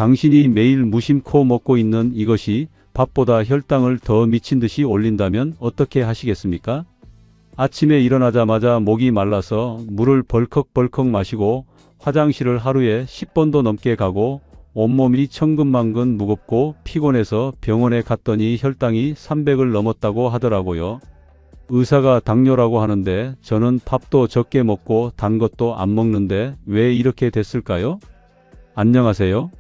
당신이 매일 무심코 먹고 있는 이것이 밥보다 혈당을 더 미친 듯이 올린다면 어떻게 하시겠습니까? 아침에 일어나자마자 목이 말라서 물을 벌컥벌컥 마시고 화장실을 하루에 10번도 넘게 가고 온몸이 천근만근 무겁고 피곤해서 병원에 갔더니 혈당이 300을 넘었다고 하더라고요. 의사가 당뇨라고 하는데 저는 밥도 적게 먹고 단 것도 안 먹는데 왜 이렇게 됐을까요? 안녕하세요.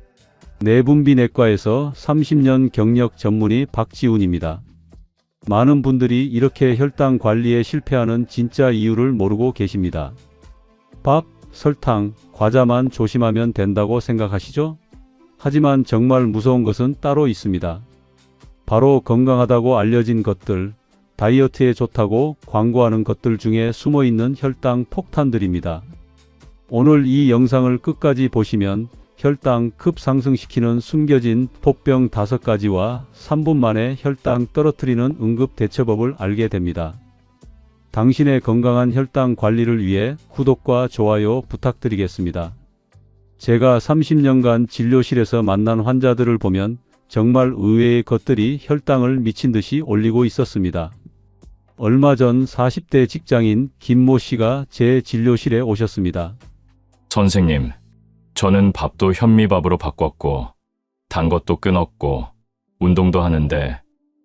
내분비내과에서 30년 경력 전문의 박지훈입니다. 많은 분들이 이렇게 혈당 관리에 실패하는 진짜 이유를 모르고 계십니다. 밥, 설탕, 과자만 조심하면 된다고 생각하시죠? 하지만 정말 무서운 것은 따로 있습니다. 바로 건강하다고 알려진 것들, 다이어트에 좋다고 광고하는 것들 중에 숨어있는 혈당 폭탄들입니다. 오늘 이 영상을 끝까지 보시면 혈당 급상승시키는 숨겨진 폭병 5가지와 3분 만에 혈당 떨어뜨리는 응급 대처법을 알게 됩니다. 당신의 건강한 혈당 관리를 위해 구독과 좋아요 부탁드리겠습니다. 제가 30년간 진료실에서 만난 환자들을 보면 정말 의외의 것들이 혈당을 미친 듯이 올리고 있었습니다. 얼마 전 40대 직장인 김모 씨가 제 진료실에 오셨습니다. 선생님, 저는 밥도 현미밥으로 바꿨고 단 것도 끊었고 운동도 하는데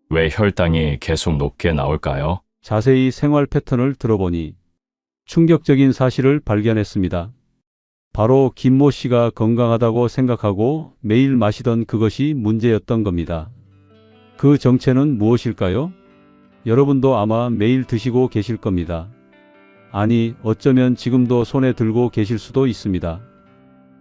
왜 혈당이 계속 높게 나올까요? 자세히 생활 패턴을 들어보니 충격적인 사실을 발견했습니다. 바로 김모 씨가 건강하다고 생각하고 매일 마시던 그것이 문제였던 겁니다. 그 정체는 무엇일까요? 여러분도 아마 매일 드시고 계실 겁니다. 아니, 어쩌면 지금도 손에 들고 계실 수도 있습니다.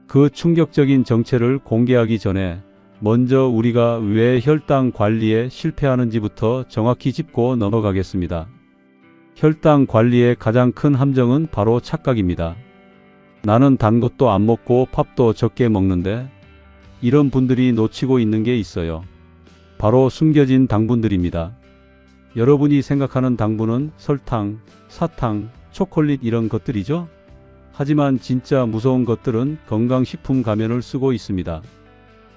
그 충격적인 정체를 공개하기 전에 먼저 우리가 왜 혈당 관리에 실패하는지부터 정확히 짚고 넘어가겠습니다. 혈당 관리의 가장 큰 함정은 바로 착각입니다. 나는 단 것도 안 먹고 밥도 적게 먹는데, 이런 분들이 놓치고 있는 게 있어요. 바로 숨겨진 당분들입니다. 여러분이 생각하는 당분은 설탕, 사탕, 초콜릿 이런 것들이죠? 하지만 진짜 무서운 것들은 건강식품 가면을 쓰고 있습니다.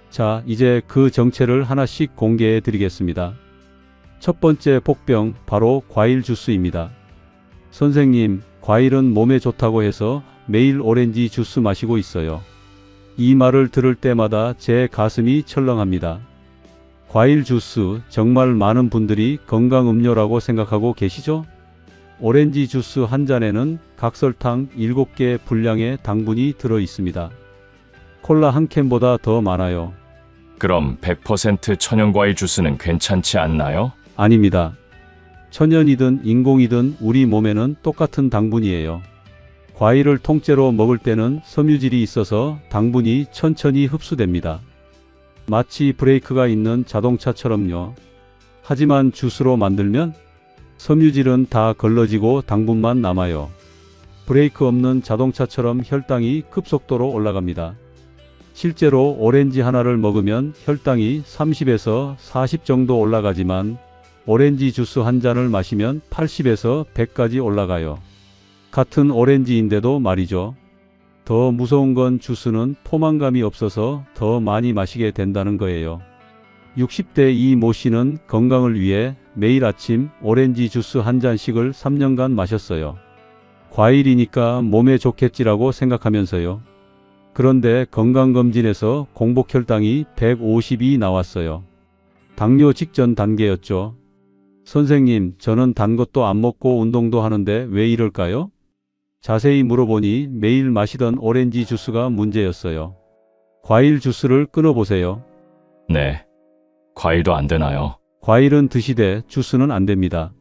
자, 이제 그 정체를 하나씩 공개해 드리겠습니다. 첫 번째 폭병, 바로 과일 주스입니다. 선생님, 과일은 몸에 좋다고 해서 매일 오렌지 주스 마시고 있어요. 이 말을 들을 때마다 제 가슴이 철렁합니다. 과일 주스, 정말 많은 분들이 건강음료라고 생각하고 계시죠? 오렌지 주스 한 잔에는 각설탕 7개 분량의 당분이 들어 있습니다. 콜라 한 캔보다 더 많아요. 그럼 100% 천연과일 주스는 괜찮지 않나요? 아닙니다. 천연이든 인공이든 우리 몸에는 똑같은 당분이에요. 과일을 통째로 먹을 때는 섬유질이 있어서 당분이 천천히 흡수됩니다. 마치 브레이크가 있는 자동차처럼요. 하지만 주스로 만들면 섬유질은 다 걸러지고 당분만 남아요. 브레이크 없는 자동차처럼 혈당이 급속도로 올라갑니다. 실제로 오렌지 하나를 먹으면 혈당이 30에서 40 정도 올라가지만 오렌지 주스 한 잔을 마시면 80에서 100까지 올라가요. 같은 오렌지인데도 말이죠. 더 무서운 건 주스는 포만감이 없어서 더 많이 마시게 된다는 거예요. 60대 이 모 씨는 건강을 위해 매일 아침 오렌지 주스 한 잔씩을 3년간 마셨어요. 과일이니까 몸에 좋겠지라고 생각하면서요. 그런데 건강검진에서 공복혈당이 150이 나왔어요. 당뇨 직전 단계였죠. 선생님, 저는 단 것도 안 먹고 운동도 하는데 왜 이럴까요? 자세히 물어보니 매일 마시던 오렌지 주스가 문제였어요. 과일 주스를 끊어보세요. 네. 과일도 안 되나요? 과일은 드시되 주스는 안 됩니다.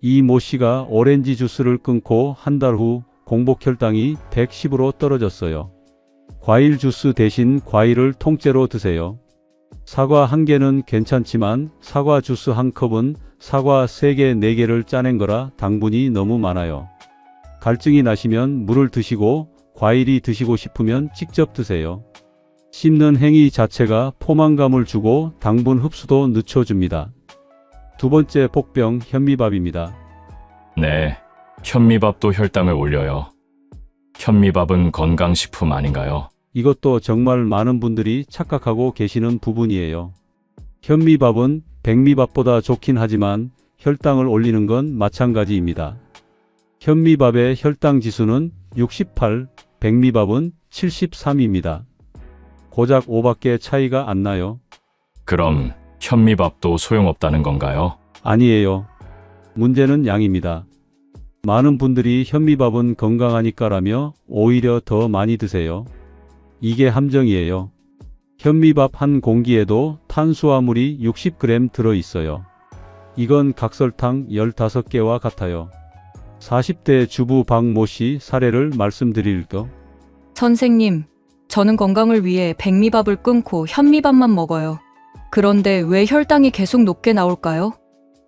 이 모 씨가 오렌지 주스를 끊고 한 달 후 공복혈당이 110으로 떨어졌어요. 과일 주스 대신 과일을 통째로 드세요. 사과 한 개는 괜찮지만 사과 주스 한 컵은 사과 3개, 4개를 짜낸 거라 당분이 너무 많아요. 갈증이 나시면 물을 드시고 과일이 드시고 싶으면 직접 드세요. 씹는 행위 자체가 포만감을 주고 당분 흡수도 늦춰줍니다. 두 번째 폭병, 현미밥입니다. 네. 현미밥도 혈당을 올려요. 현미밥은 건강식품 아닌가요? 이것도 정말 많은 분들이 착각하고 계시는 부분이에요. 현미밥은 백미밥보다 좋긴 하지만 혈당을 올리는 건 마찬가지입니다. 현미밥의 혈당 지수는 68, 백미밥은 73입니다. 고작 5밖에 차이가 안 나요. 그럼 현미밥도 소용없다는 건가요? 아니에요. 문제는 양입니다. 많은 분들이 현미밥은 건강하니까라며 오히려 더 많이 드세요. 이게 함정이에요. 현미밥 한 공기에도 탄수화물이 60g 들어있어요. 이건 각설탕 15개와 같아요. 40대 주부 박모 씨 사례를 말씀드릴까? 선생님, 저는 건강을 위해 백미밥을 끊고 현미밥만 먹어요. 그런데 왜 혈당이 계속 높게 나올까요?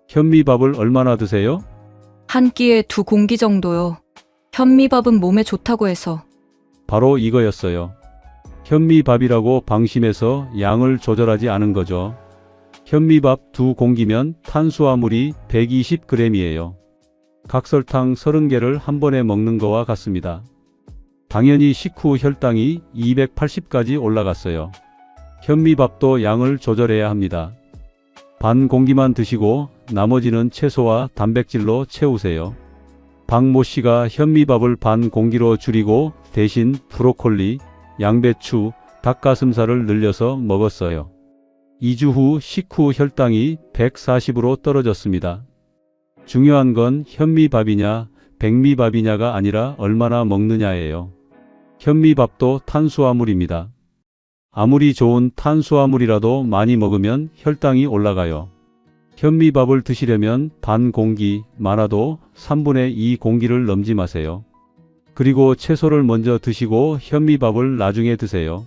현미밥을 얼마나 드세요? 한 끼에 2공기 정도요. 현미밥은 몸에 좋다고 해서. 바로 이거였어요. 현미밥이라고 방심해서 양을 조절하지 않은 거죠. 현미밥 2공기면 탄수화물이 120g이에요. 각설탕 30개를 한 번에 먹는 거와 같습니다. 당연히 식후 혈당이 280까지 올라갔어요. 현미밥도 양을 조절해야 합니다. 반 공기만 드시고 나머지는 채소와 단백질로 채우세요. 박모 씨가 현미밥을 반 공기로 줄이고 대신 브로콜리, 양배추, 닭가슴살을 늘려서 먹었어요. 2주 후 식후 혈당이 140으로 떨어졌습니다. 중요한 건 현미밥이냐 백미밥이냐가 아니라 얼마나 먹느냐예요. 현미밥도 탄수화물입니다. 아무리 좋은 탄수화물이라도 많이 먹으면 혈당이 올라가요. 현미밥을 드시려면 반 공기, 많아도 3분의 2 공기를 넘지 마세요. 그리고 채소를 먼저 드시고 현미밥을 나중에 드세요.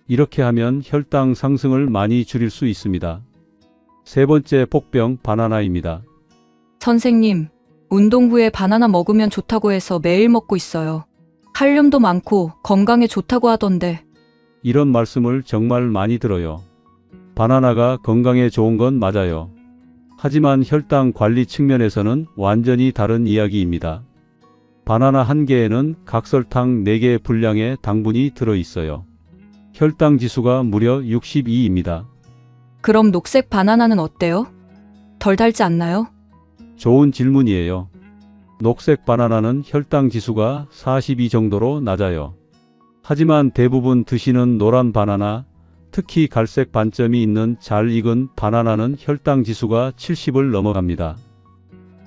이렇게 하면 혈당 상승을 많이 줄일 수 있습니다. 세 번째 복병 바나나입니다. 선생님, 운동 후에 바나나 먹으면 좋다고 해서 매일 먹고 있어요. 칼륨도 많고 건강에 좋다고 하던데. 이런 말씀을 정말 많이 들어요. 바나나가 건강에 좋은 건 맞아요. 하지만 혈당 관리 측면에서는 완전히 다른 이야기입니다. 바나나 한 개에는 각설탕 4개 분량의 당분이 들어있어요. 혈당 지수가 무려 62입니다. 그럼 녹색 바나나는 어때요? 덜 달지 않나요? 좋은 질문이에요. 녹색 바나나는 혈당 지수가 42 정도로 낮아요. 하지만 대부분 드시는 노란 바나나, 특히 갈색 반점이 있는 잘 익은 바나나는 혈당 지수가 70을 넘어갑니다.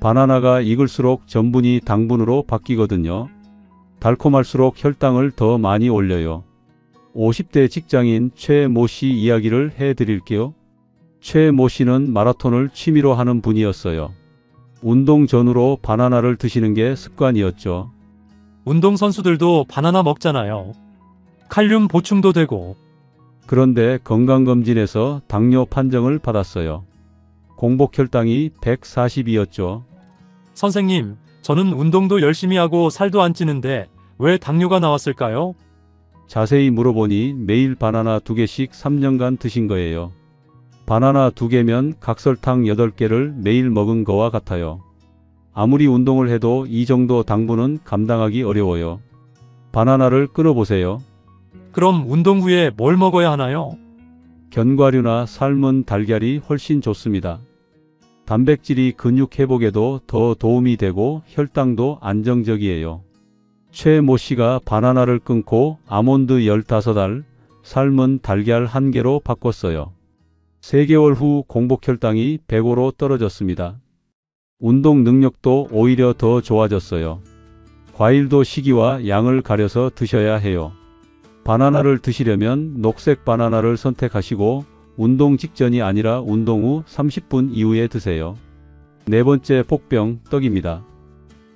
바나나가 익을수록 전분이 당분으로 바뀌거든요. 달콤할수록 혈당을 더 많이 올려요. 50대 직장인 최모 씨 이야기를 해드릴게요. 최모 씨는 마라톤을 취미로 하는 분이었어요. 운동 전후로 바나나를 드시는 게 습관이었죠. 운동선수들도 바나나 먹잖아요. 칼륨 보충도 되고. 그런데 건강검진에서 당뇨 판정을 받았어요. 공복 혈당이 140이었죠. 선생님, 저는 운동도 열심히 하고 살도 안 찌는데 왜 당뇨가 나왔을까요? 자세히 물어보니 매일 바나나 2개씩 3년간 드신 거예요. 바나나 2개면 각설탕 8개를 매일 먹은 거와 같아요. 아무리 운동을 해도 이 정도 당분은 감당하기 어려워요. 바나나를 끊어보세요. 그럼 운동 후에 뭘 먹어야 하나요? 견과류나 삶은 달걀이 훨씬 좋습니다. 단백질이 근육 회복에도 더 도움이 되고 혈당도 안정적이에요. 최모 씨가 바나나를 끊고 아몬드 15알, 삶은 달걀 1개로 바꿨어요. 3개월 후 공복 혈당이 105로 떨어졌습니다. 운동 능력도 오히려 더 좋아졌어요. 과일도 시기와 양을 가려서 드셔야 해요. 바나나를 드시려면 녹색 바나나를 선택하시고 운동 직전이 아니라 운동 후 30분 이후에 드세요. 네 번째 복병 떡입니다.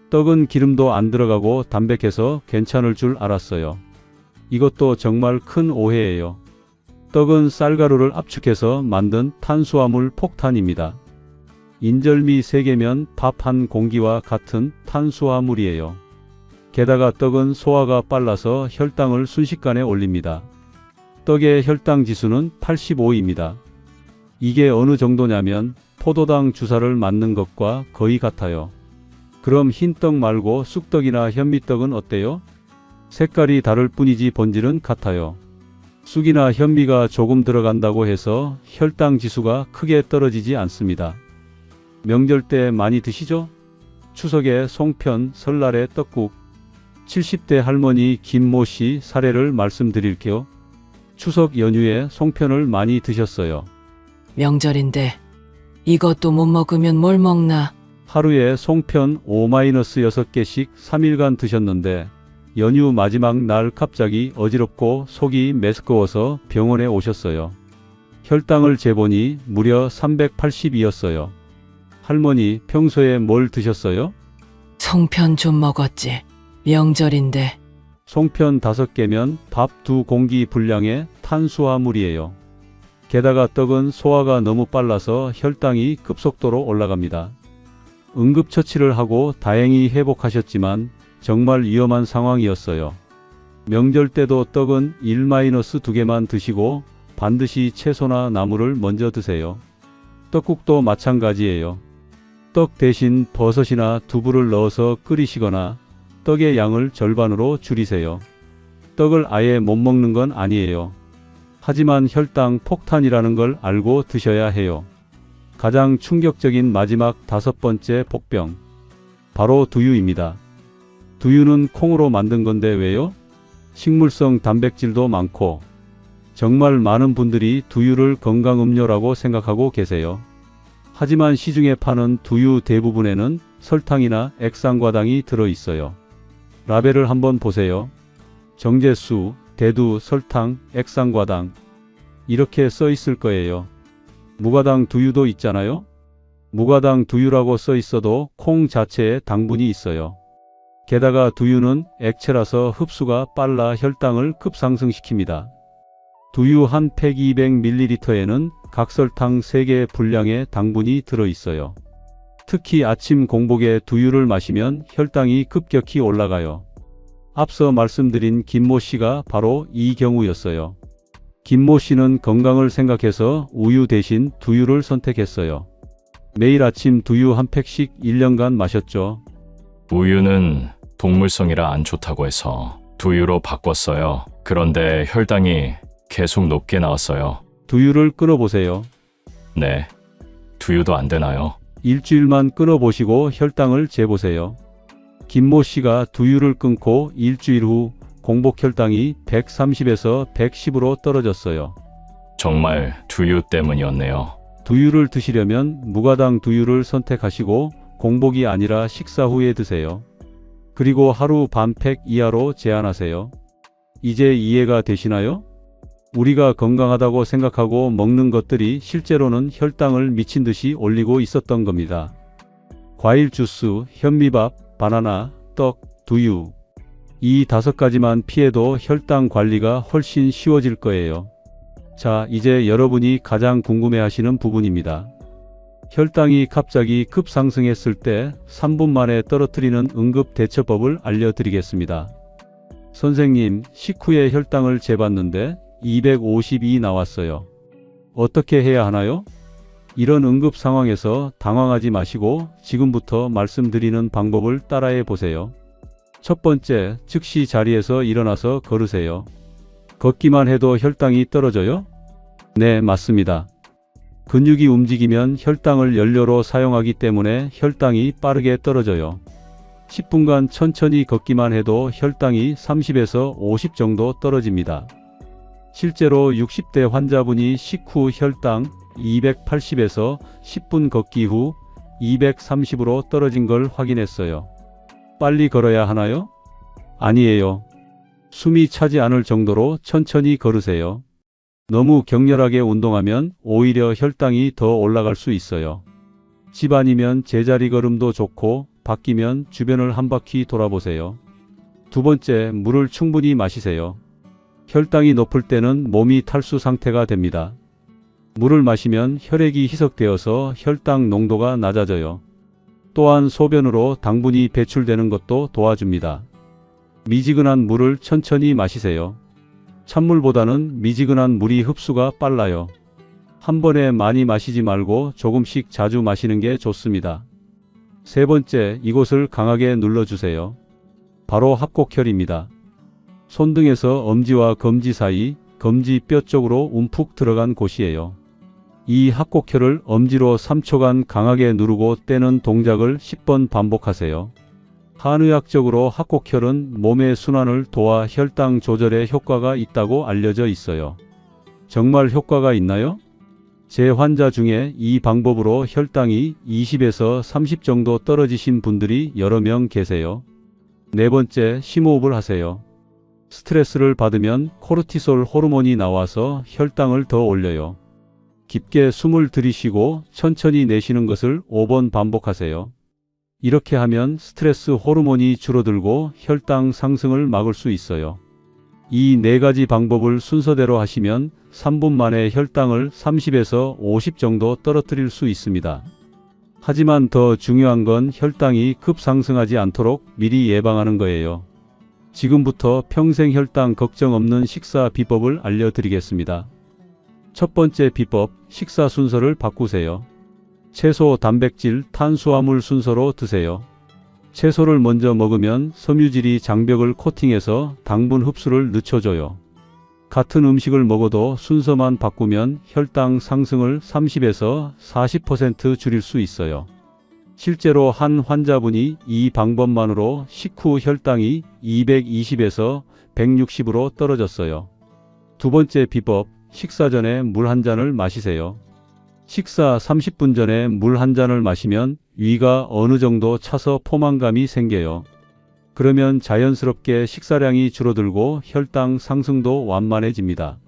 떡은 기름도 안 들어가고 담백해서 괜찮을 줄 알았어요. 이것도 정말 큰 오해예요. 떡은 쌀가루를 압축해서 만든 탄수화물 폭탄입니다. 인절미 3개면 밥 한 공기와 같은 탄수화물이에요. 게다가 떡은 소화가 빨라서 혈당을 순식간에 올립니다. 떡의 혈당 지수는 85입니다. 이게 어느 정도냐면 포도당 주사를 맞는 것과 거의 같아요. 그럼 흰떡 말고 쑥떡이나 현미떡은 어때요? 색깔이 다를 뿐이지 본질은 같아요. 쑥이나 현미가 조금 들어간다고 해서 혈당 지수가 크게 떨어지지 않습니다. 명절 때 많이 드시죠? 추석에 송편, 설날에 떡국. 70대 할머니 김모 씨 사례를 말씀드릴게요. 추석 연휴에 송편을 많이 드셨어요. 명절인데 이것도 못 먹으면 뭘 먹나? 하루에 송편 5-6개씩 3일간 드셨는데 연휴 마지막 날 갑자기 어지럽고 속이 메스꺼워서 병원에 오셨어요. 혈당을 재보니 무려 380이었어요. 할머니, 평소에 뭘 드셨어요? 송편 좀 먹었지. 명절인데. 송편 5개면 밥 2공기 분량의 탄수화물이에요. 게다가 떡은 소화가 너무 빨라서 혈당이 급속도로 올라갑니다. 응급처치를 하고 다행히 회복하셨지만 정말 위험한 상황이었어요. 명절 때도 떡은 1-2개만 드시고 반드시 채소나 나물을 먼저 드세요. 떡국도 마찬가지예요. 떡 대신 버섯이나 두부를 넣어서 끓이시거나 떡의 양을 절반으로 줄이세요. 떡을 아예 못 먹는 건 아니에요. 하지만 혈당 폭탄이라는 걸 알고 드셔야 해요. 가장 충격적인 마지막 5번째 복병. 바로 두유입니다. 두유는 콩으로 만든 건데 왜요? 식물성 단백질도 많고 정말 많은 분들이 두유를 건강음료라고 생각하고 계세요. 하지만 시중에 파는 두유 대부분에는 설탕이나 액상과당이 들어있어요. 라벨을 한번 보세요. 정제수, 대두, 설탕, 액상과당 이렇게 써 있을 거예요. 무가당 두유도 있잖아요. 무가당 두유라고 써 있어도 콩 자체에 당분이 있어요. 게다가 두유는 액체라서 흡수가 빨라 혈당을 급상승시킵니다. 두유 한 팩 200ml에는 각설탕 3개 분량의 당분이 들어있어요. 특히 아침 공복에 두유를 마시면 혈당이 급격히 올라가요. 앞서 말씀드린 김모 씨가 바로 이 경우였어요. 김모 씨는 건강을 생각해서 우유 대신 두유를 선택했어요. 매일 아침 두유 한 팩씩 1년간 마셨죠. 우유는 동물성이라 안 좋다고 해서 두유로 바꿨어요. 그런데 혈당이 계속 높게 나왔어요. 두유를 끊어보세요. 네, 두유도 안 되나요? 일주일만 끊어보시고 혈당을 재보세요. 김모 씨가 두유를 끊고 일주일 후 공복 혈당이 130에서 110으로 떨어졌어요. 정말 두유 때문이었네요. 두유를 드시려면 무가당 두유를 선택하시고 공복이 아니라 식사 후에 드세요. 그리고 하루 반 팩 이하로 제한하세요. 이제 이해가 되시나요? 우리가 건강하다고 생각하고 먹는 것들이 실제로는 혈당을 미친 듯이 올리고 있었던 겁니다. 과일 주스, 현미밥, 바나나, 떡, 두유. 이 5가지만 피해도 혈당 관리가 훨씬 쉬워질 거예요. 자, 이제 여러분이 가장 궁금해하시는 부분입니다. 혈당이 갑자기 급상승했을 때 3분 만에 떨어뜨리는 응급 대처법을 알려드리겠습니다. 선생님, 식후에 혈당을 재봤는데 252 나왔어요. 어떻게 해야 하나요? 이런 응급 상황에서 당황하지 마시고 지금부터 말씀드리는 방법을 따라해 보세요. 첫 번째, 즉시 자리에서 일어나서 걸으세요. 걷기만 해도 혈당이 떨어져요? 네, 맞습니다. 근육이 움직이면 혈당을 연료로 사용하기 때문에 혈당이 빠르게 떨어져요. 10분간 천천히 걷기만 해도 혈당이 30에서 50 정도 떨어집니다. 실제로 60대 환자분이 식후 혈당 280에서 10분 걷기 후 230으로 떨어진 걸 확인했어요. 빨리 걸어야 하나요? 아니에요. 숨이 차지 않을 정도로 천천히 걸으세요. 너무 격렬하게 운동하면 오히려 혈당이 더 올라갈 수 있어요. 집 아니면 제자리 걸음도 좋고 바뀌면 주변을 한 바퀴 돌아보세요. 두 번째, 물을 충분히 마시세요. 혈당이 높을 때는 몸이 탈수 상태가 됩니다. 물을 마시면 혈액이 희석되어서 혈당 농도가 낮아져요. 또한 소변으로 당분이 배출되는 것도 도와줍니다. 미지근한 물을 천천히 마시세요. 찬물보다는 미지근한 물이 흡수가 빨라요. 한 번에 많이 마시지 말고 조금씩 자주 마시는 게 좋습니다. 세 번째, 이곳을 강하게 눌러주세요. 바로 합곡혈입니다. 손등에서 엄지와 검지 사이, 검지 뼈 쪽으로 움푹 들어간 곳이에요. 이 합곡혈을 엄지로 3초간 강하게 누르고 떼는 동작을 10번 반복하세요. 한의학적으로 합곡혈은 몸의 순환을 도와 혈당 조절에 효과가 있다고 알려져 있어요. 정말 효과가 있나요? 제 환자 중에 이 방법으로 혈당이 20에서 30 정도 떨어지신 분들이 여러 명 계세요. 네 번째, 심호흡을 하세요. 스트레스를 받으면 코르티솔 호르몬이 나와서 혈당을 더 올려요. 깊게 숨을 들이쉬고 천천히 내쉬는 것을 5번 반복하세요. 이렇게 하면 스트레스 호르몬이 줄어들고 혈당 상승을 막을 수 있어요. 이 네 가지 방법을 순서대로 하시면 3분 만에 혈당을 30에서 50 정도 떨어뜨릴 수 있습니다. 하지만 더 중요한 건 혈당이 급상승하지 않도록 미리 예방하는 거예요. 지금부터 평생 혈당 걱정 없는 식사 비법을 알려드리겠습니다. 첫 번째 비법, 식사 순서를 바꾸세요. 채소, 단백질, 탄수화물 순서로 드세요. 채소를 먼저 먹으면 섬유질이 장벽을 코팅해서 당분 흡수를 늦춰줘요. 같은 음식을 먹어도 순서만 바꾸면 혈당 상승을 30에서 40% 줄일 수 있어요. 실제로 한 환자분이 이 방법만으로 식후 혈당이 220에서 160으로 떨어졌어요. 두 번째 비법, 식사 전에 물 한 잔을 마시세요. 식사 30분 전에 물 한 잔을 마시면 위가 어느 정도 차서 포만감이 생겨요. 그러면 자연스럽게 식사량이 줄어들고 혈당 상승도 완만해집니다.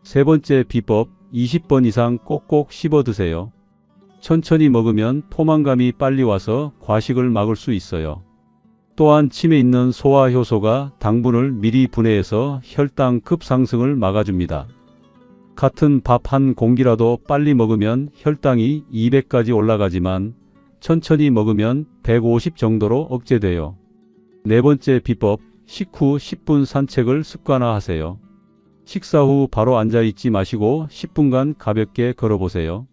세 번째 비법, 20번 이상 꼭꼭 씹어 드세요. 천천히 먹으면 포만감이 빨리 와서 과식을 막을 수 있어요. 또한 침에 있는 소화 효소가 당분을 미리 분해해서 혈당 급상승을 막아줍니다. 같은 밥 한 공기라도 빨리 먹으면 혈당이 200까지 올라가지만 천천히 먹으면 150 정도로 억제돼요. 네 번째 비법, 식후 10분 산책을 습관화하세요. 식사 후 바로 앉아있지 마시고 10분간 가볍게 걸어보세요.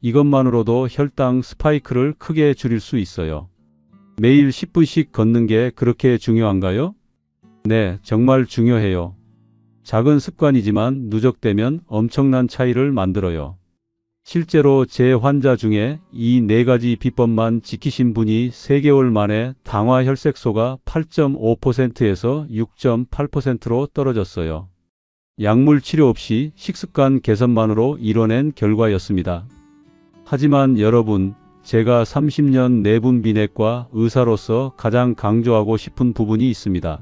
이것만으로도 혈당 스파이크를 크게 줄일 수 있어요. 매일 10분씩 걷는 게 그렇게 중요한가요? 네, 정말 중요해요. 작은 습관이지만 누적되면 엄청난 차이를 만들어요. 실제로 제 환자 중에 이 네 가지 비법만 지키신 분이 3개월 만에 당화 혈색소가 8.5%에서 6.8%로 떨어졌어요. 약물 치료 없이 식습관 개선만으로 이뤄낸 결과였습니다. 하지만 여러분, 제가 30년 내분 비내과 의사로서 가장 강조하고 싶은 부분이 있습니다.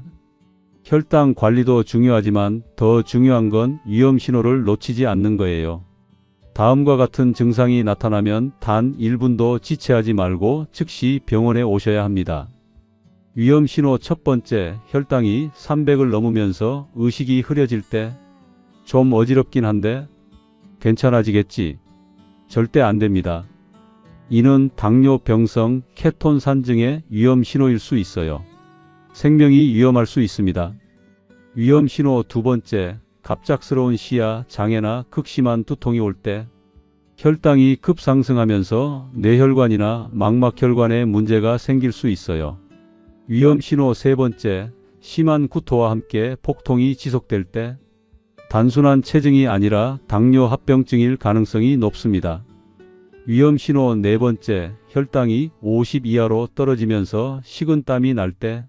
혈당 관리도 중요하지만 더 중요한 건 위험 신호를 놓치지 않는 거예요. 다음과 같은 증상이 나타나면 단 1분도 지체하지 말고 즉시 병원에 오셔야 합니다. 위험 신호 첫 번째, 혈당이 300을 넘으면서 의식이 흐려질 때, 좀 어지럽긴 한데 괜찮아지겠지? 절대 안 됩니다. 이는 당뇨병성 케톤 산증의 위험 신호일 수 있어요. 생명이 위험할 수 있습니다. 위험 신호 두 번째, 갑작스러운 시야 장애나 극심한 두통이 올 때, 혈당이 급상승하면서 뇌혈관이나 망막혈관에 문제가 생길 수 있어요. 위험 신호 세 번째, 심한 구토와 함께 폭통이 지속될 때, 단순한 체증이 아니라 당뇨 합병증일 가능성이 높습니다. 위험 신호 네 번째, 혈당이 50 이하로 떨어지면서 식은땀이 날 때,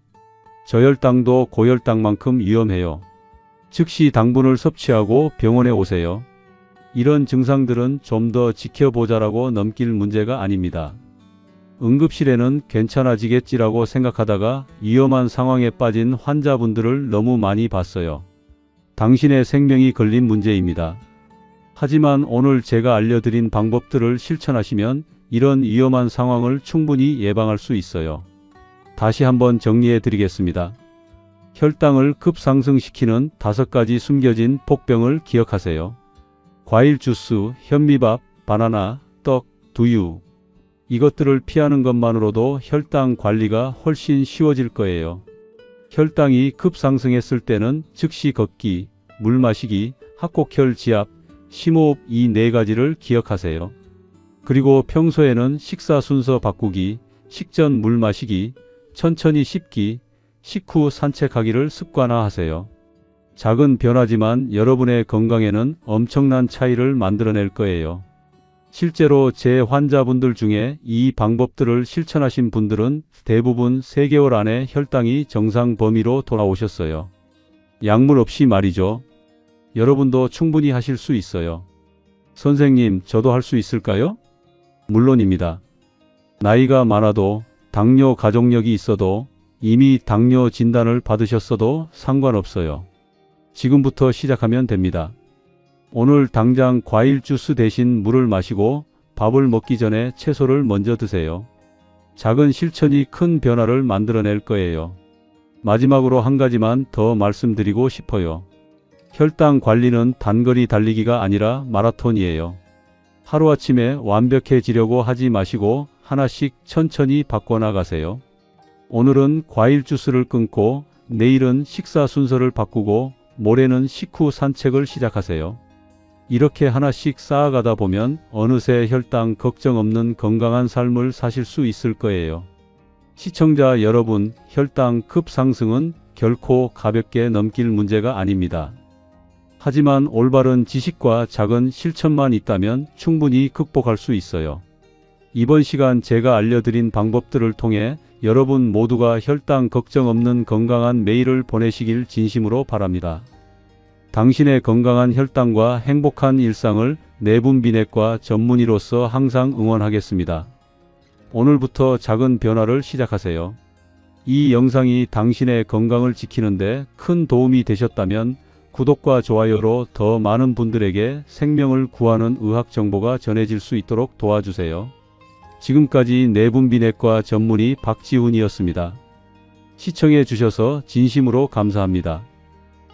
저혈당도 고혈당만큼 위험해요. 즉시 당분을 섭취하고 병원에 오세요. 이런 증상들은 좀 더 지켜보자라고 넘길 문제가 아닙니다. 응급실에는 괜찮아지겠지라고 생각하다가 위험한 상황에 빠진 환자분들을 너무 많이 봤어요. 당신의 생명이 걸린 문제입니다. 하지만 오늘 제가 알려드린 방법들을 실천하시면 이런 위험한 상황을 충분히 예방할 수 있어요. 다시 한번 정리해 드리겠습니다. 혈당을 급상승시키는 5가지 숨겨진 폭병을 기억하세요. 과일 주스, 현미밥, 바나나, 떡, 두유. 이것들을 피하는 것만으로도 혈당 관리가 훨씬 쉬워질 거예요. 혈당이 급상승했을 때는 즉시 걷기, 물 마시기, 합곡혈 지압, 심호흡 이 4가지를 기억하세요. 그리고 평소에는 식사 순서 바꾸기, 식전 물 마시기, 천천히 씹기, 식후 산책하기를 습관화하세요. 작은 변화지만 여러분의 건강에는 엄청난 차이를 만들어낼 거예요. 실제로 제 환자분들 중에 이 방법들을 실천하신 분들은 대부분 3개월 안에 혈당이 정상 범위로 돌아오셨어요. 약물 없이 말이죠. 여러분도 충분히 하실 수 있어요. 선생님, 저도 할 수 있을까요? 물론입니다. 나이가 많아도 당뇨 가족력이 있어도 이미 당뇨 진단을 받으셨어도 상관없어요. 지금부터 시작하면 됩니다. 오늘 당장 과일 주스 대신 물을 마시고 밥을 먹기 전에 채소를 먼저 드세요. 작은 실천이 큰 변화를 만들어낼 거예요. 마지막으로 한 가지만 더 말씀드리고 싶어요. 혈당 관리는 단거리 달리기가 아니라 마라톤이에요. 하루아침에 완벽해지려고 하지 마시고 하나씩 천천히 바꿔나가세요. 오늘은 과일 주스를 끊고 내일은 식사 순서를 바꾸고 모레는 식후 산책을 시작하세요. 이렇게 하나씩 쌓아가다 보면 어느새 혈당 걱정 없는 건강한 삶을 사실 수 있을 거예요. 시청자 여러분, 혈당 급상승은 결코 가볍게 넘길 문제가 아닙니다. 하지만 올바른 지식과 작은 실천만 있다면 충분히 극복할 수 있어요. 이번 시간 제가 알려드린 방법들을 통해 여러분 모두가 혈당 걱정 없는 건강한 매일을 보내시길 진심으로 바랍니다. 당신의 건강한 혈당과 행복한 일상을 내분비내과 전문의로서 항상 응원하겠습니다. 오늘부터 작은 변화를 시작하세요. 이 영상이 당신의 건강을 지키는데 큰 도움이 되셨다면 구독과 좋아요로 더 많은 분들에게 생명을 구하는 의학 정보가 전해질 수 있도록 도와주세요. 지금까지 내분비내과 전문의 박지훈이었습니다. 시청해 주셔서 진심으로 감사합니다.